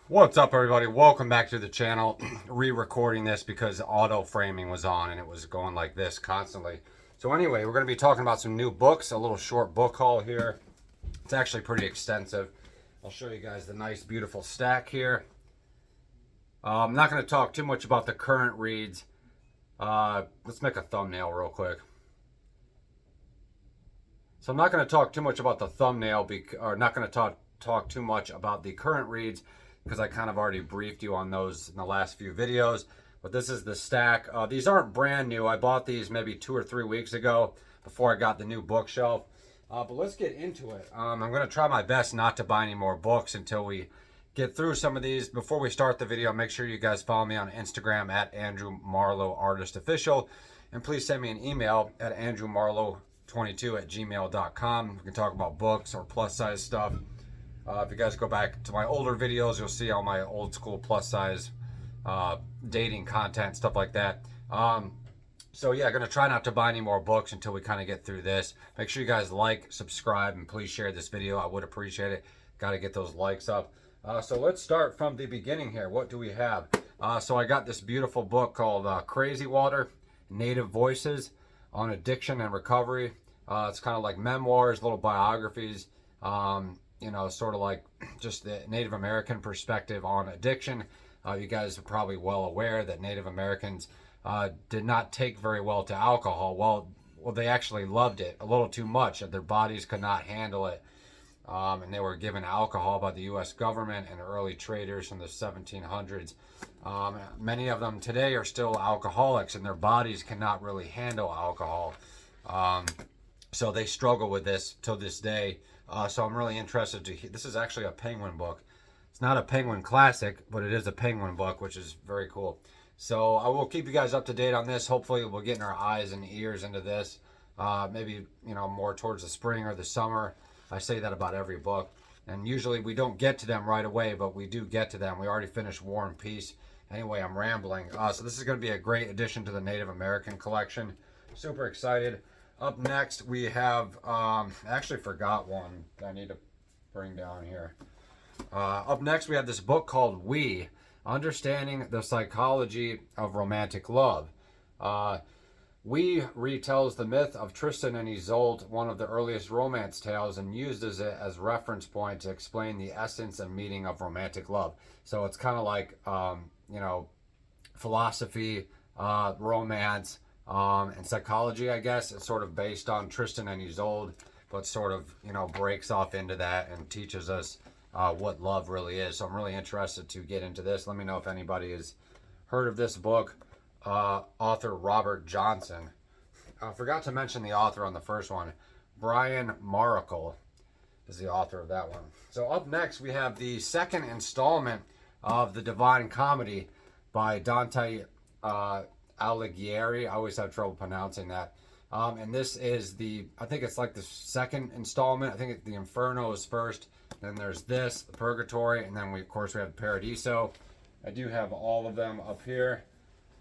What's up, everybody? Welcome back to the channel. Re-recording this because auto framing was on and it was going like this constantly. So anyway, we're going to be talking about some new books, a little short book haul here. It's actually pretty extensive. I'll show you guys the nice, beautiful stack here. I'm not going to talk too much about the current reads. Let's make a thumbnail real quick. So I'm not going to talk too much about the thumbnail, or not going to talk too much about the current reads, because I kind of already briefed you on those in the last few videos. But this is the stack. These aren't brand new. I bought these maybe 2 or 3 weeks ago before I got the new bookshelf. But let's get into it. I'm going to try my best not to buy any more books until we get through some of these. Before we start the video, make sure you guys follow me on Instagram at Andrew Marlowe Artist Official. And please send me an email at andrewmarlowe22@gmail.com. We can talk about books or plus size stuff. If you guys go back to my older videos, you'll see all my old school plus size dating content, stuff like that. So yeah, going to try not to buy any more books until we kind of get through this. Make sure you guys like, subscribe, and please share this video. I would appreciate it. Got to get those likes up. So let's start from the beginning here. What do we have? So I got this beautiful book called Crazy Water, Native Voices on Addiction and Recovery. It's kind of like memoirs, little biographies. You know, sort of like just the Native American perspective on addiction. You guys are probably well aware that Native Americans did not take very well to alcohol. Well, they actually loved it a little too much. Their bodies could not handle it. And they were given alcohol by the U.S. government and early traders from the 1700s. Many of them today are still alcoholics, and their bodies cannot really handle alcohol. So they struggle with this till this day. So I'm really interested to hear. This is actually a Penguin book. It's not a Penguin classic, but it is a Penguin book, which is very cool. So I will keep you guys up to date on this. Hopefully we'll get our eyes and ears into this. Maybe, you know, more towards the spring or the summer. I say that about every book. And usually we don't get to them right away, but we do get to them. We already finished War and Peace. Anyway, I'm rambling. So this is going to be a great addition to the Native American collection. Super excited. Up next, we have, I actually forgot one I need to bring down here. Up next, we have this book called We, Understanding the Psychology of Romantic Love. We retells the myth of Tristan and Isolde, one of the earliest romance tales, and uses it as reference point to explain the essence and meaning of romantic love. So it's kind of like, you know, philosophy, romance, and psychology, I guess. It's sort of based on Tristan and Isolde, but sort of, you know, breaks off into that and teaches us what love really is. So I'm really interested to get into this. Let me know if anybody has heard of this book. Author Robert Johnson. I forgot to mention the author on the first one. Brian Maracle is the author of that one. So up next, we have the second installment of The Divine Comedy by Dante Alighieri. I always have trouble pronouncing that. And this is I think it's like the second installment. I think the Inferno is first. Then there's this, the Purgatory, and then of course we have Paradiso. I do have all of them up here.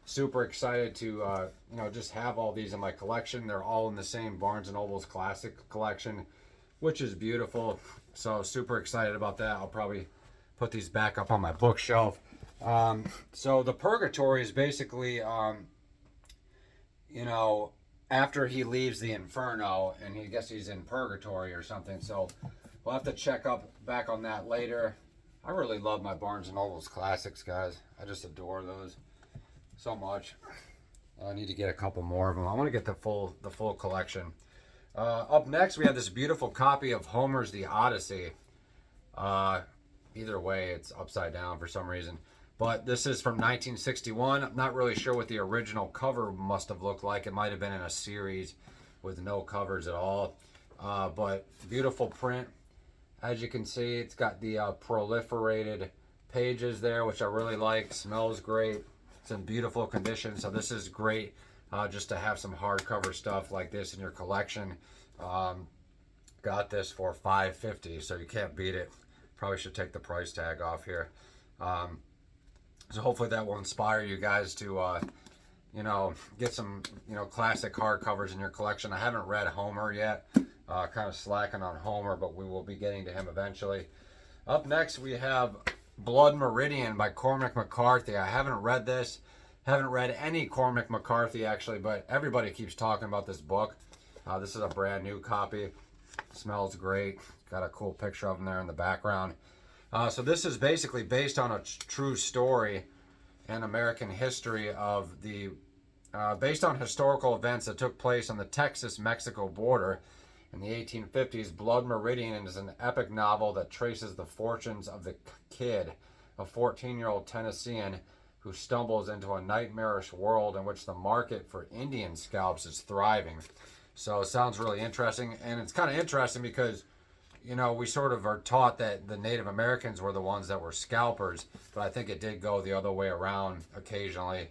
Super excited to, you know, just have all these in my collection. They're all in the same Barnes & Noble's Classic collection, which is beautiful. So super excited about that. I'll probably put these back up on my bookshelf. So the Purgatory is basically, you know, after he leaves the Inferno, and I guess he's in Purgatory or something. So we'll have to check back on that later. I really love my Barnes & Noble's Classics, guys. I just adore those so much. I need to get a couple more of them. I want to get the full collection. Up next, we have this beautiful copy of Homer's The Odyssey. Either way, it's upside down for some reason. But this is from 1961. I'm not really sure what the original cover must have looked like. It might have been in a series with no covers at all. But beautiful print. As you can see, it's got the proliferated pages there, which I really like. Smells great. It's in beautiful condition. So this is great just to have some hardcover stuff like this in your collection. Got this for $5.50, so you can't beat it. Probably should take the price tag off here. So hopefully that will inspire you guys to, you know, get some, you know, classic hardcovers in your collection. I haven't read Homer yet. Kind of slacking on Homer, but we will be getting to him eventually. Up next, we have Blood Meridian by Cormac McCarthy. I haven't read this. Haven't read any Cormac McCarthy actually, but everybody keeps talking about this book. This is a brand new copy. Smells great. Got a cool picture of him there in the background. So this is basically based on a true story in American history of the, based on historical events that took place on the Texas-Mexico border in the 1850s. Blood Meridian is an epic novel that traces the fortunes of the kid, a 14-year-old Tennessean who stumbles into a nightmarish world in which the market for Indian scalps is thriving. So it sounds really interesting, and it's kind of interesting because, you know, we sort of are taught that the Native Americans were the ones that were scalpers, but I think it did go the other way around occasionally.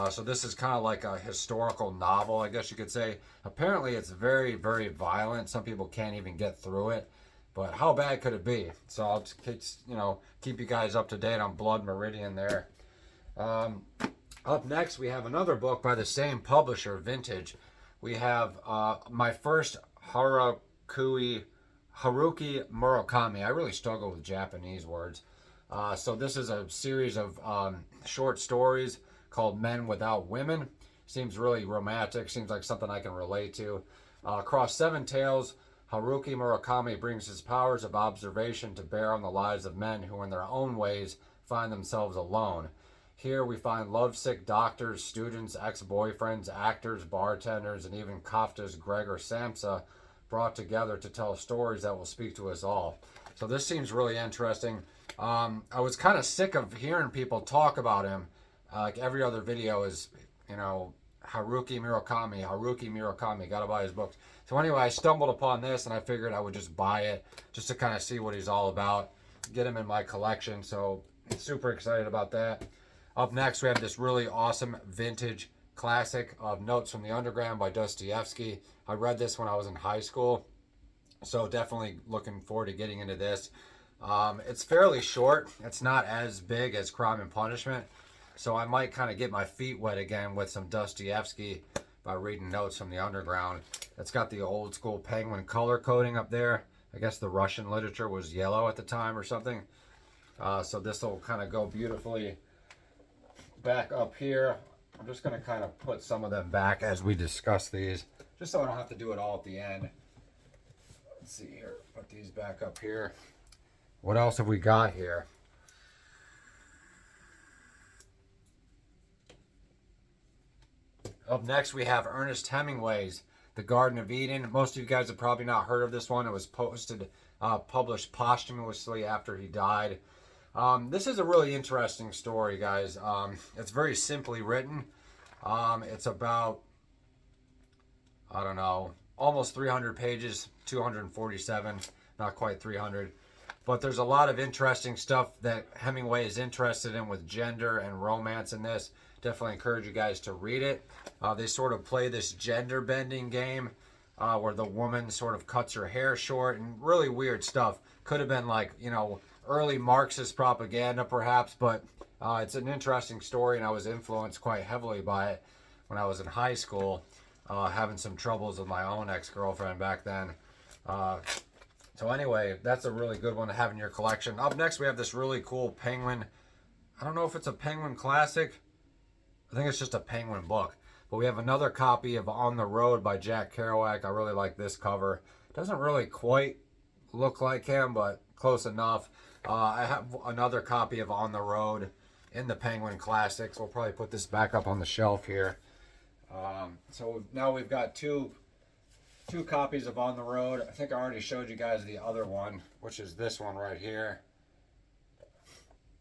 So this is kind of like a historical novel, I guess you could say. Apparently it's very, very violent. Some people can't even get through it, but how bad could it be? So I'll just, you know, keep you guys up to date on Blood Meridian there. Up next, we have another book by the same publisher, Vintage. We have my first Haruki Murakami. I really struggle with Japanese words. So this is a series of short stories called Men Without Women. Seems really romantic. Seems like something I can relate to. Across 7 tales, Haruki Murakami brings his powers of observation to bear on the lives of men who in their own ways find themselves alone. Here we find lovesick doctors, students, ex-boyfriends, actors, bartenders, and even Kafka's Gregor Samsa brought together to tell stories that will speak to us all. So this seems really interesting. I was kind of sick of hearing people talk about him. Like every other video is, you know, Haruki Murakami, gotta buy his books. So anyway, I stumbled upon this and I figured I would just buy it just to kind of see what he's all about, get him in my collection. So super excited about that. Up next, we have this really awesome vintage classic of Notes from the Underground by Dostoevsky. I read this when I was in high school, so definitely looking forward to getting into this. It's fairly short. It's not as big as Crime and Punishment, so I might kind of get my feet wet again with some Dostoevsky by reading Notes from the Underground. It's got the old school penguin color coding up there. I guess the Russian literature was yellow at the time or something. So this will kind of go beautifully back up here. I'm just going to kind of put some of them back as we discuss these, just so I don't have to do it all at the end. Let's see here. Put these back up here. What else have we got here? Up next, we have Ernest Hemingway's The Garden of Eden. Most of you guys have probably not heard of this one. It was published posthumously after he died. This is a really interesting story, guys. It's very simply written. It's about, I don't know, almost 300 pages, 247, not quite 300. But there's a lot of interesting stuff that Hemingway is interested in with gender and romance in this. Definitely encourage you guys to read it. They sort of play this gender bending game where the woman sort of cuts her hair short and really weird stuff. Could have been like, you know, early Marxist propaganda perhaps, but it's an interesting story, and I was influenced quite heavily by it when I was in high school, having some troubles with my own ex-girlfriend back then. So anyway, that's a really good one to have in your collection. Up next, we have this really cool penguin. I don't know if it's a penguin classic. I think it's just a penguin book. But we have another copy of On the Road by Jack Kerouac. I really like this cover. It doesn't really quite look like him, but close enough. I have another copy of On the Road in the Penguin Classics. We'll probably put this back up on the shelf here. So now we've got two copies of On the Road. I think I already showed you guys the other one, which is this one right here.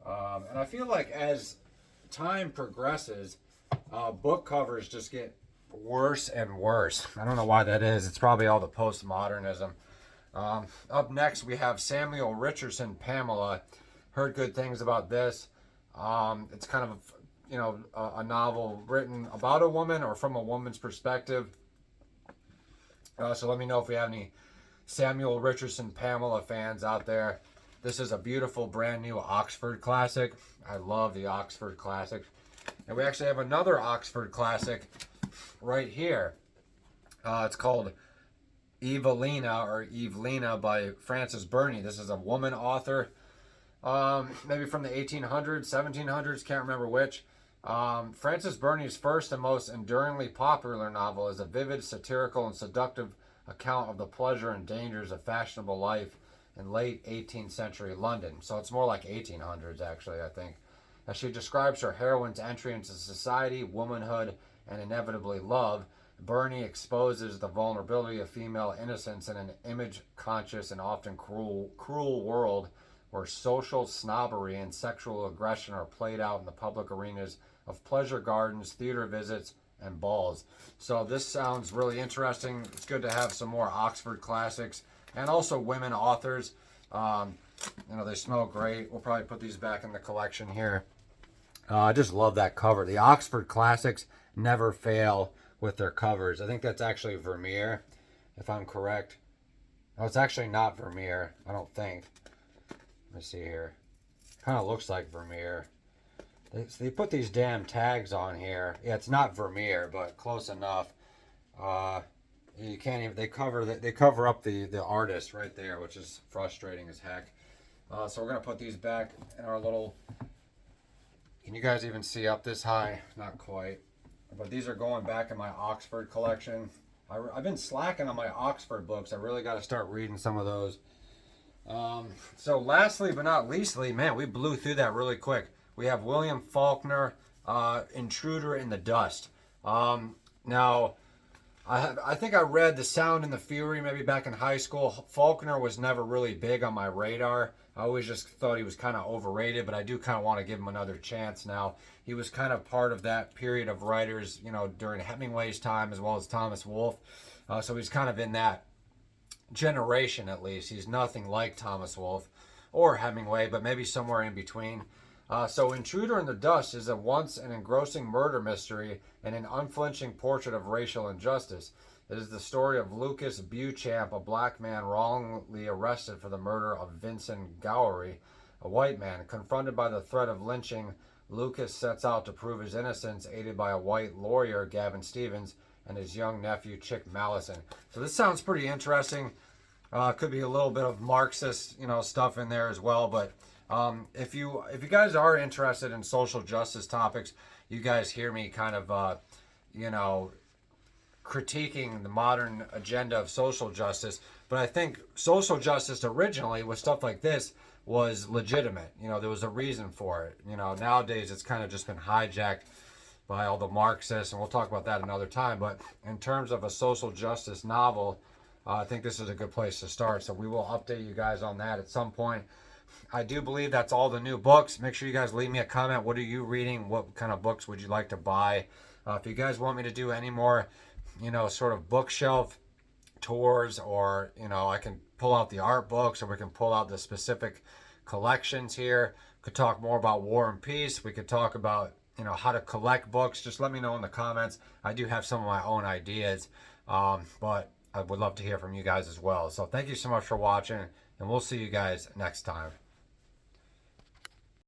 And I feel like as time progresses, book covers just get worse and worse. I don't know why that is. It's probably all the postmodernism. Up next, we have Samuel Richardson, Pamela. Heard good things about this. It's kind of, you know, a novel written about a woman or from a woman's perspective. So let me know if we have any Samuel Richardson, Pamela fans out there. This is a beautiful, brand new Oxford classic. I love the Oxford classics. And we actually have another Oxford classic right here. It's called Evelina by Frances Burney. This is a woman author. maybe from the 1800s, 1700s, can't remember which. Frances Burney's first and most enduringly popular novel is a vivid, satirical, and seductive account of the pleasure and dangers of fashionable life in late 18th century London. So it's more like 1800s, actually, I think. As she describes her heroine's entry into society, womanhood, and inevitably love, Burney exposes the vulnerability of female innocence in an image-conscious and often cruel world where social snobbery and sexual aggression are played out in the public arenas of pleasure gardens, theater visits, and balls. So this sounds really interesting. It's good to have some more Oxford classics and also women authors. They smell great. We'll probably put these back in the collection here. I just love that cover. The Oxford classics never fail with their covers. I think that's actually Vermeer, if I'm correct. Oh, it's actually not Vermeer, I don't think. Let me see here. Kind of looks like Vermeer. They put these damn tags on here. Yeah, it's not Vermeer, but close enough. You can't even. They cover up the artist right there, which is frustrating as heck. So we're gonna put these back in our little. Can you guys even see up this high? Not quite. But these are going back in my Oxford collection. I've been slacking on my Oxford books. I really got to start reading some of those. So lastly but not leastly, man, we blew through that really quick. We have William Faulkner, Intruder in the Dust. Now, I think I read The Sound and the Fury maybe back in high school. Faulkner was never really big on my radar. I always just thought he was kind of overrated, but I do kind of want to give him another chance now. He was kind of part of that period of writers, during Hemingway's time as well as Thomas Wolfe. So he's kind of in that generation at least. He's nothing like Thomas Wolfe or Hemingway, but maybe somewhere in between. So Intruder in the Dust is a once an engrossing murder mystery and an unflinching portrait of racial injustice. It is the story of Lucas Beauchamp, a black man wrongly arrested for the murder of Vincent Gowrie, a white man. Confronted by the threat of lynching, Lucas sets out to prove his innocence, aided by a white lawyer, Gavin Stevens, and his young nephew, Chick Mallison. So this sounds pretty interesting. Could be a little bit of Marxist, stuff in there as well. But if you guys are interested in social justice topics, you guys hear me kind of, critiquing the modern agenda of social justice. But I think social justice originally with stuff like this was legitimate. There was a reason for it. Nowadays it's kind of just been hijacked by all the Marxists, and we'll talk about that another time. But in terms of a social justice novel, I think this is a good place to start. So we will update you guys on that at some point. I do believe that's all the new books. Make sure you guys leave me a comment. What are you reading? What kind of books would you like to buy? If you guys want me to do any more, sort of bookshelf tours, or, I can pull out the art books, or we can pull out the specific collections here. Could talk more about War and Peace. We could talk about, how to collect books. Just let me know in the comments. I do have some of my own ideas, but I would love to hear from you guys as well. So thank you so much for watching, and we'll see you guys next time.